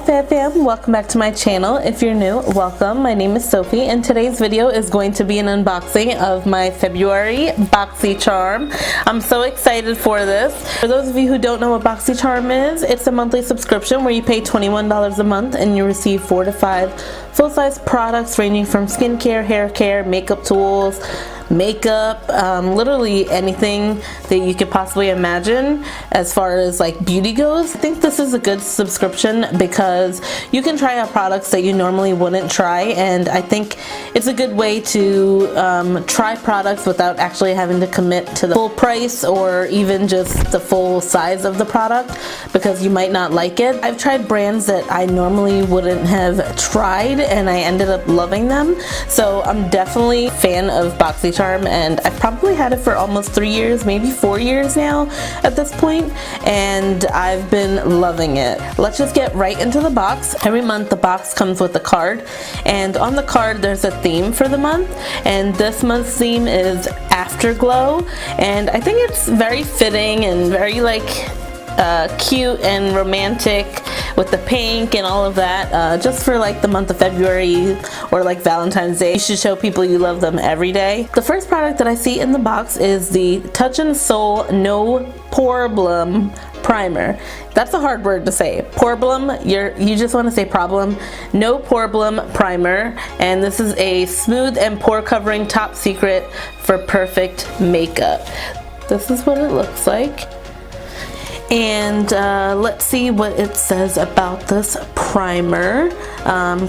PHABFAM, welcome back to my channel. If you're new, welcome. My name is Sophie and today's video is going to be an unboxing of my February Boxycharm. I'm so excited for this. For those of you who don't know what Boxycharm is, it's a monthly subscription where you pay $21 a month and you receive 4 to 5 full-size products ranging from skincare, hair care, makeup tools, makeup, literally anything that you could possibly imagine as far as like beauty goes. I think this is a good subscription because you can try out products that you normally wouldn't try, and I think it's a good way to try products without actually having to commit to the full price or even just the full size of the product because you might not like it. I've tried brands that I normally wouldn't have tried and I ended up loving them, so I'm definitely a fan of Boxycharm. And I've probably had it for almost 3 years, maybe 4 years now at this point, and I've been loving it. Let's just get right into the box. Every month the box comes with a card, and on the card there's a theme for the month, and this month's theme is Afterglow, and I think it's very fitting and very cute and romantic with the pink and all of that, just for like the month of February or like Valentine's Day. You should show people you love them every day. The first product that I see in the box is the Touch and Soul No Poreblem Primer. That's a hard word to say. Poreblem, you just want to say problem. No Poreblem Primer, and this is a smooth and pore covering top secret for perfect makeup. This is what it looks like. And let's see what it says about this primer.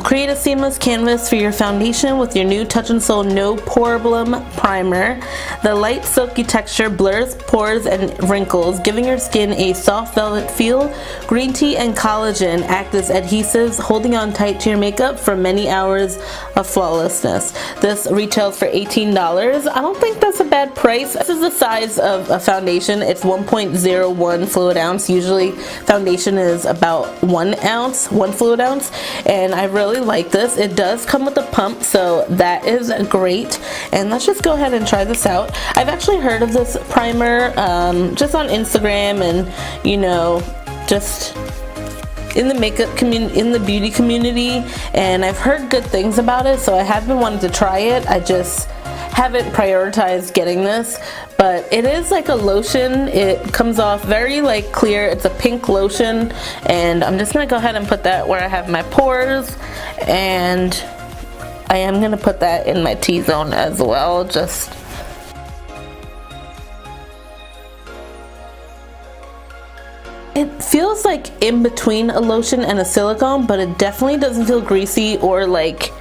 Create a seamless canvas for your foundation with your new Touch and Soul No Poreblem Primer. The light silky texture blurs pores and wrinkles, giving your skin a soft velvet feel. Green tea and collagen act as adhesives, holding on tight to your makeup for many hours of flawlessness. This retails for $18. I don't think that's a bad price. This is the size of a foundation. It's 1.01 fluid ounce. Usually foundation is about 1 ounce, 1 fluid ounce, and I really like this. It does come with a pump, so that is great. And let's just go ahead and try this out. I've actually heard of this primer just on Instagram and, you know, just in the makeup community, in the beauty community, and I've heard good things about it, so I have been wanting to try it. I just haven't prioritized getting this, but it is like a lotion. It comes off very like clear. It's a pink lotion, and I'm just gonna go ahead and put that where I have my pores, and I am gonna put that in my T-zone as well. Just it feels like in between a lotion and a silicone, but it definitely doesn't feel greasy or like,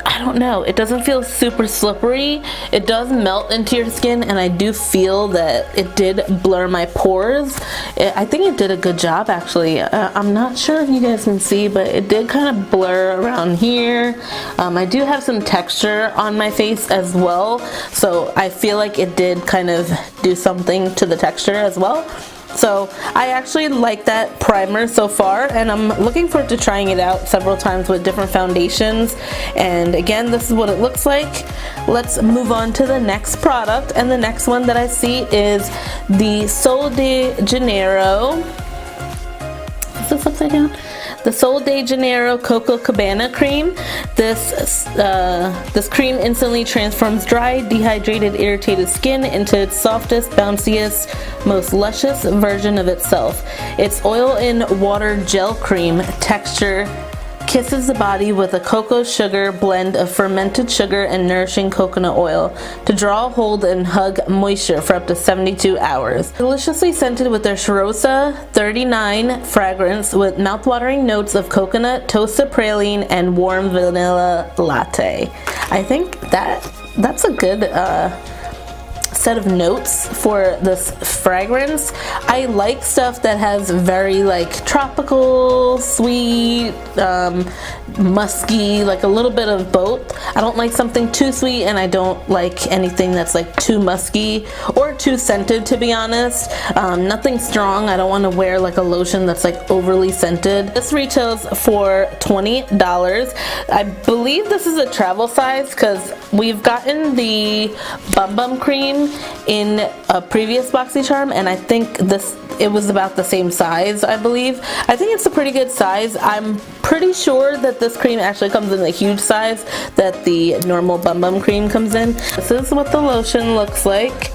I don't know, it doesn't feel super slippery. It does melt into your skin, and I do feel that it did blur my pores. I think it did a good job actually. I'm not sure if you guys can see, but it did kind of blur around here. I do have some texture on my face as well, so I feel like it did kind of do something to the texture as well. So I actually like that primer so far, and I'm looking forward to trying it out several times with different foundations. And again, this is what it looks like. Let's move on to the next product, and the next one that I see is the Sol de Janeiro. Is this upside down? The Sol de Janeiro Coco Cabana cream. This cream instantly transforms dry, dehydrated, irritated skin into its softest, bounciest, most luscious version of itself. Its oil in water gel cream texture kisses the body with a cocoa sugar blend of fermented sugar and nourishing coconut oil to draw, hold, and hug moisture for up to 72 hours. Deliciously scented with their Charosa 39 fragrance with mouthwatering notes of coconut, toasted praline, and warm vanilla latte. I think that's a good set of notes for this fragrance. I like stuff that has very like tropical, sweet, musky, like a little bit of both. I don't like something too sweet, and I don't like anything that's like too musky or too scented, to be honest. Nothing strong. I don't want to wear like a lotion that's like overly scented. This retails for $20. I believe this is a travel size because we've gotten the Bum Bum cream cream in a previous Boxycharm, and I think it was about the same size, I believe. I think it's a pretty good size. I'm pretty sure that this cream actually comes in the huge size that the normal Bum Bum cream comes in. This is what the lotion looks like.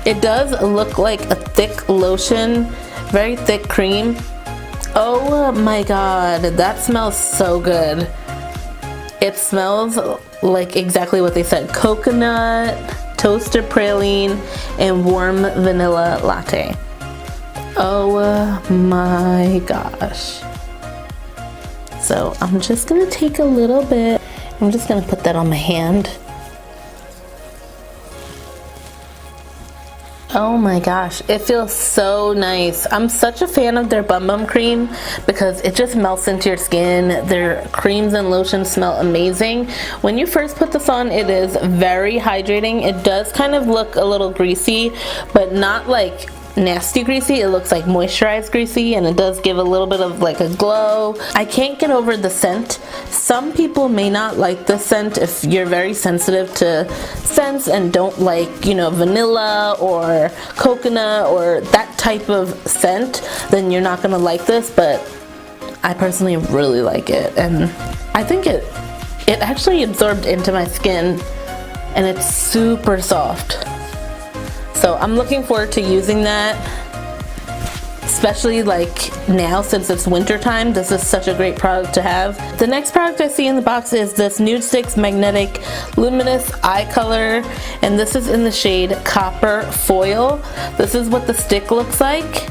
It does look like a thick lotion, very thick cream. Oh my god, that smells so good. It smells like exactly what they said. Coconut, toasted praline, and warm vanilla latte. Oh my gosh. So I'm just gonna take a little bit. I'm just gonna put that on my hand. Oh my gosh, it feels so nice. I'm such a fan of their Bum Bum cream because it just melts into your skin. Their creams and lotions smell amazing. When you first put this on, it is very hydrating. It does kind of look a little greasy, but not like nasty greasy. It looks like moisturized greasy, and it does give a little bit of like a glow. I can't get over the scent. Some people may not like the scent if you're very sensitive to scents and don't like, you know, vanilla or coconut or that type of scent, then you're not gonna like this, but I personally really like it, and I think it actually absorbed into my skin, and it's super soft. So I'm looking forward to using that, especially like now since it's winter time. This is such a great product to have. The next product I see in the box is this NUDESTIX Magnetic Luminous Eye Color, and this is in the shade Copper Foil. This is what the stick looks like,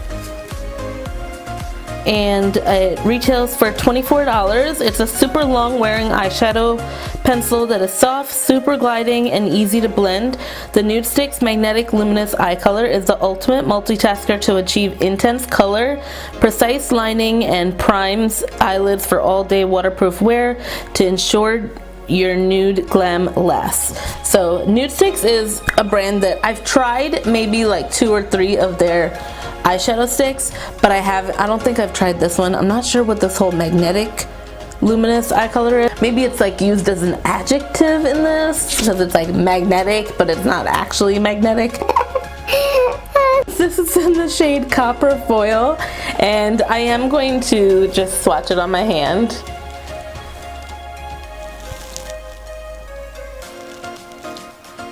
and it retails for $24. It's a super long wearing eyeshadow pencil that is soft, super gliding, and easy to blend. The NUDESTIX Magnetic Luminous Eye Color is the ultimate multitasker to achieve intense color, precise lining, and primes eyelids for all-day waterproof wear to ensure your nude glam lasts. So NUDESTIX is a brand that I've tried maybe like 2 or 3 of their eyeshadow sticks, but I don't think I've tried this one. I'm not sure what this whole magnetic luminous eye color is. Maybe it's like used as an adjective in this because it's like magnetic, but it's not actually magnetic. This is in the shade Copper Foil, and I am going to just swatch it on my hand.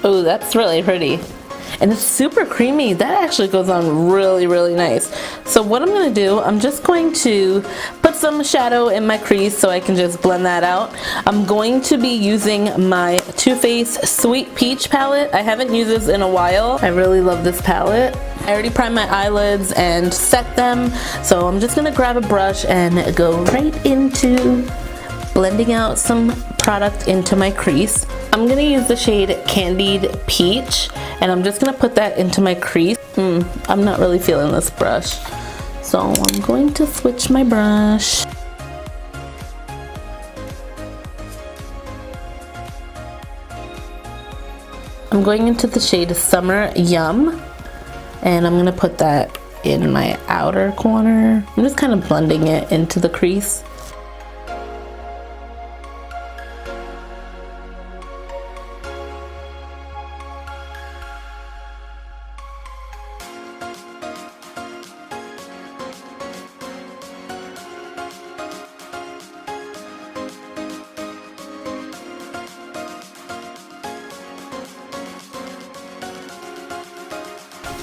Oh, that's really pretty. And it's super creamy. That actually goes on really, really nice. So what I'm gonna do, I'm just going to put some shadow in my crease so I can just blend that out. I'm going to be using my Too Faced Sweet Peach palette. I haven't used this in a while. I really love this palette. I already primed my eyelids and set them, so I'm just gonna grab a brush and go right into blending out some product into my crease. I'm gonna use the shade Candied Peach, and I'm just gonna put that into my crease. I'm not really feeling this brush, so I'm going to switch my brush. I'm going into the shade Summer Yum, and I'm gonna put that in my outer corner. I'm just kind of blending it into the crease.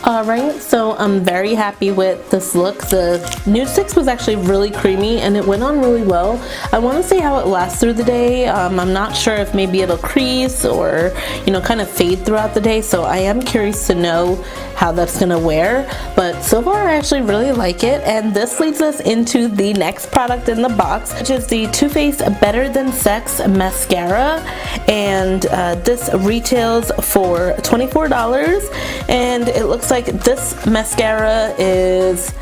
Alright, so I'm very happy with this look. The NUDESTIX was actually really creamy and it went on really well. I want to see how it lasts through the day. I'm not sure if maybe it'll crease or, you know, kind of fade throughout the day, so I am curious to know how that's gonna wear. But so far I actually really like it, and this leads us into the next product in the box, which is the Too Faced Better Than Sex mascara, and this retails for $24, and it looks like this mascara is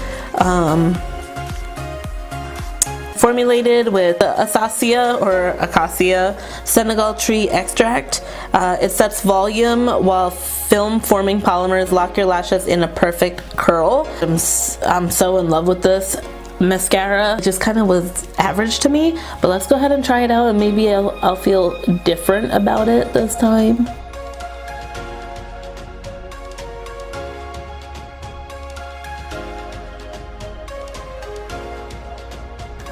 formulated with acacia Senegal tree extract. It sets volume while film forming polymers lock your lashes in a perfect curl. I'm so in love with this. mascara just kind of was average to me, but let's go ahead and try it out, and maybe I'll feel different about it this time.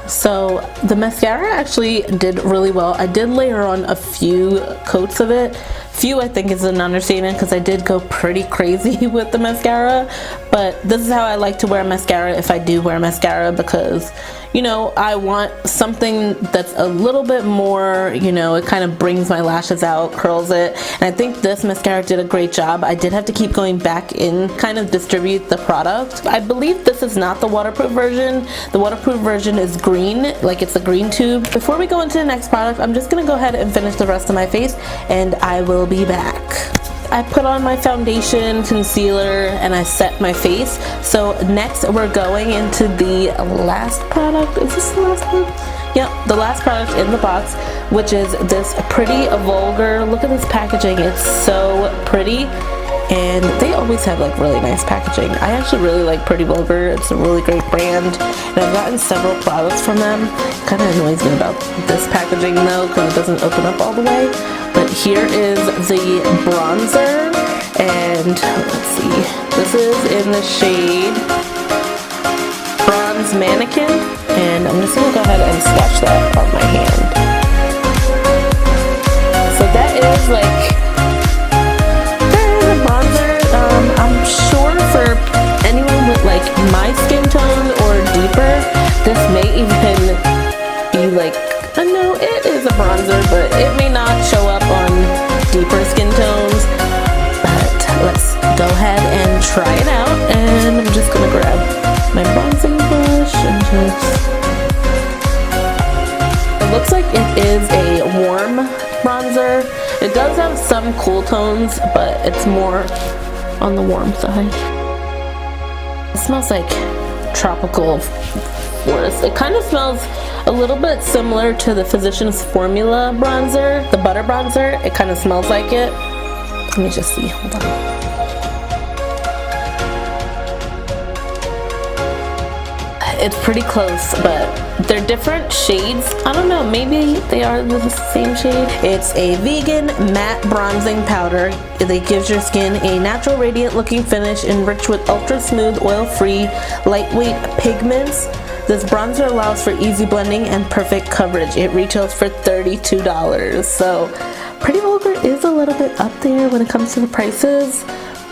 So the mascara actually did really well. I did layer on a few coats of it. Few I think is an understatement, because I did go pretty crazy with the mascara, but this is how I like to wear mascara if I do wear mascara, because you know, I want something that's a little bit more, you know, it kind of brings my lashes out, curls it, and I think this mascara did a great job. I did have to keep going back in, kind of distribute the product. I believe this is not the waterproof version. The waterproof version is green, like it's a green tube. Before we go into the next product, I'm just gonna go ahead and finish the rest of my face, and I will be back. I put on my foundation, concealer, and I set my face. So next we're going into the last product. Is this the last one? Yep, the last product in the box, which is this pretty vulgar. Look at this packaging, it's so pretty. And they always have like really nice packaging. I actually really like Pretty Vulgar. It's a really great brand, and I've gotten several products from them. Kind of annoys me about this packaging though, because it doesn't open up all the way. But here is the bronzer, and let's see, this is in the shade Bronze Mannequin, and I'm just gonna go ahead and swatch that on my hand. So that is like, I'm sure for anyone with like my skin tone or deeper, this may even be like, no, it is a bronzer, but it may not show up on deeper skin tones. But let's go ahead and try it out, and I'm just gonna grab my bronzing brush and just, it looks like it is a warm bronzer. It does have some cool tones, but it's more on the warm side. It smells like tropical forest. It kind of smells a little bit similar to the Physicians Formula bronzer, the butter bronzer. It kind of smells like it. Let me just see, hold on. It's pretty close, but they're different shades. I don't know, maybe they are the same shade. It's a vegan matte bronzing powder. It gives your skin a natural radiant looking finish enriched with ultra smooth, oil-free, lightweight pigments. This bronzer allows for easy blending and perfect coverage. It retails for $32. So Pretty Vulgar is a little bit up there when it comes to the prices,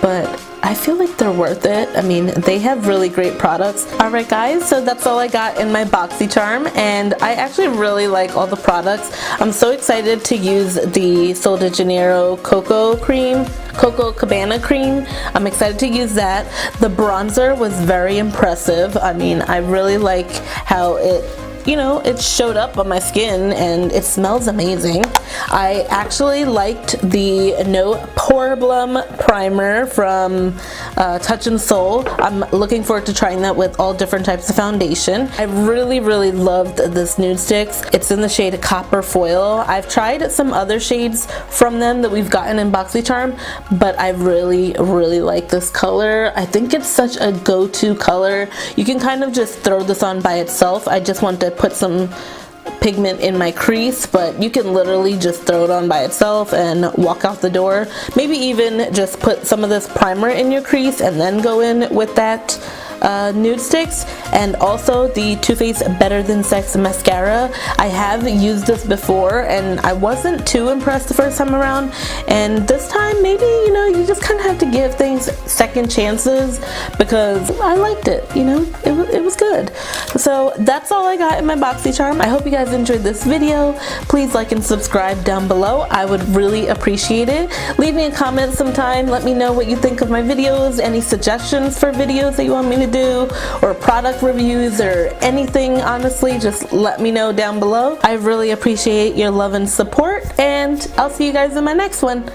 but I feel like they're worth it. I mean, they have really great products. Alright guys, so that's all I got in my Boxycharm, and I actually really like all the products. I'm so excited to use the Sol de Janeiro Coco cream, Coco Cabana cream. I'm excited to use that. The bronzer was very impressive. I mean, I really like how it, you know, it showed up on my skin, and it smells amazing. I actually liked the Poreblem primer from Touch and Soul. I'm looking forward to trying that with all different types of foundation. I really loved this NUDESTIX. It's in the shade Copper Foil. I've tried some other shades from them that we've gotten in Boxycharm, but I really like this color. I think it's such a go-to color. You can kind of just throw this on by itself. I just want to put some pigment in my crease, but you can literally just throw it on by itself and walk out the door. Maybe even just put some of this primer in your crease and then go in with that NUDESTIX. And also the Too Faced Better Than Sex mascara. I have used this before and I wasn't too impressed the first time around, and this time maybe, you know, you just kind of have to give things second chances, because I liked it, you know, it was good. So that's all I got in my Boxycharm. I hope you guys enjoyed this video. Please like and subscribe down below. I would really appreciate it. Leave me a comment sometime. Let me know what you think of my videos, any suggestions for videos that you want me to do, or product reviews, or anything. Honestly, just let me know down below. I really appreciate your love and support, and I'll see you guys in my next one.